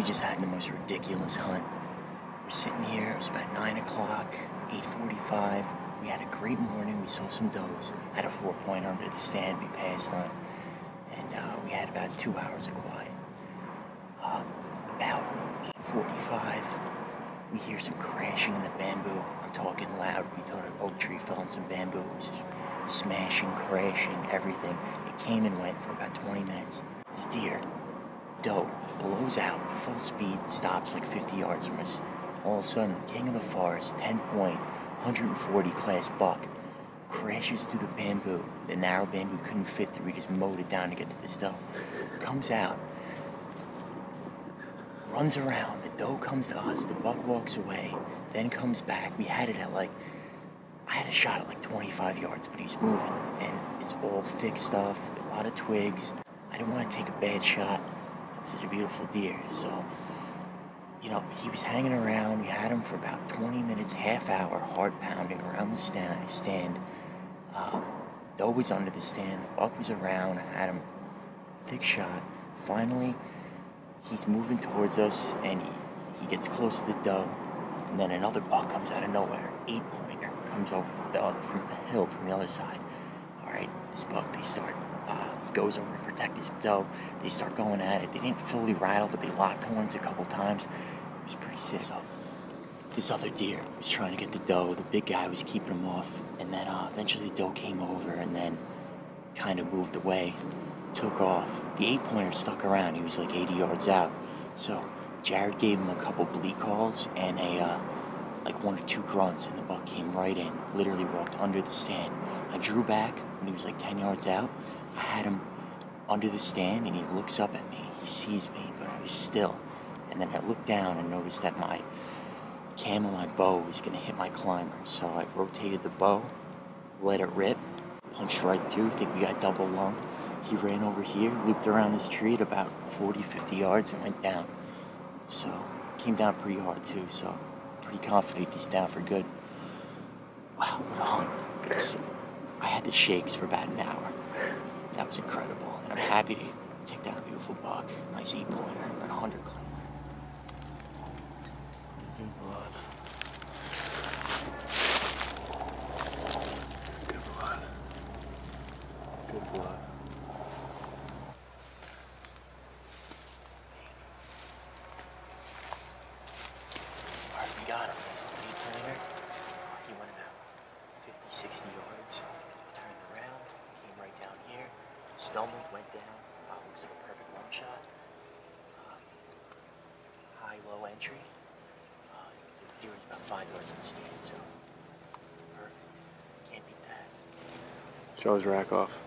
just had the most ridiculous hunt. We're sitting here, it was about 9 o'clock, 8:45. We had a great morning, we saw some does. Had a 4-pointer under the stand we passed on. And we had about 2 hours of quiet. About 8:45, we hear some crashing in the bamboo. I'm talking loud. We thought an oak tree fell on some bamboo. It was just smashing, crashing, everything. It came and went for about 20 minutes. This deer, doe, blows out, full speed, stops like 50 yards from us. All of a sudden, the king of the forest, 10-point, 140 class buck, crashes through the bamboo. The narrow bamboo couldn't fit through. He just mowed it down to get to this doe. Comes out, runs around. The doe comes to us. The buck walks away, then comes back. We had it at I had a shot at 25 yards, but he's moving, and it's all thick stuff, a lot of twigs. I didn't want to take a bad shot. It's such a beautiful deer, so he was hanging around. We had him for about 20 minutes, half hour, hard pounding around the stand. Doe was under the stand. The buck was around. I had him thick shot. Finally, he's moving towards us, and he gets close to the doe, and then another buck comes out of nowhere. 8-pointer comes over from the hill from the other side. All right, this buck, he goes over to protect his doe. They start going at it. They didn't fully rattle, but they locked horns a couple times. It was pretty sick. So this other deer was trying to get the doe. The big guy was keeping him off, and then eventually the doe came over and then kind of moved away, took off. The 8-pointer stuck around. He was 80 yards out. So Jared gave him a couple bleat calls and a 1 or 2 grunts, and the buck came right in. Literally walked under the stand. I drew back when he was 10 yards out. I had him under the stand, and he looks up at me. He sees me, but I was still. And then I looked down and noticed that my cam on my bow was going to hit my climber. So I rotated the bow, let it rip, punched right through. I think we got double lung. He ran over here, looped around this tree at about 40, 50 yards, and went down. So came down pretty hard too, so pretty confident he's down for good. Wow, what a hunt. I had the shakes for about an hour. That was incredible, and I'm happy to take down a beautiful buck. Nice 8-pointer, about 100 class. Good blood. Good blood. Good blood. Alright, we got him. Nice 8-pointer. He went about 50, 60 yards. Turned around, came right down here, stumbled, went down. Looks like a perfect long shot. High-low entry. The deer was about 5 yards from the stand, so perfect. Can't beat that. Show his rack off.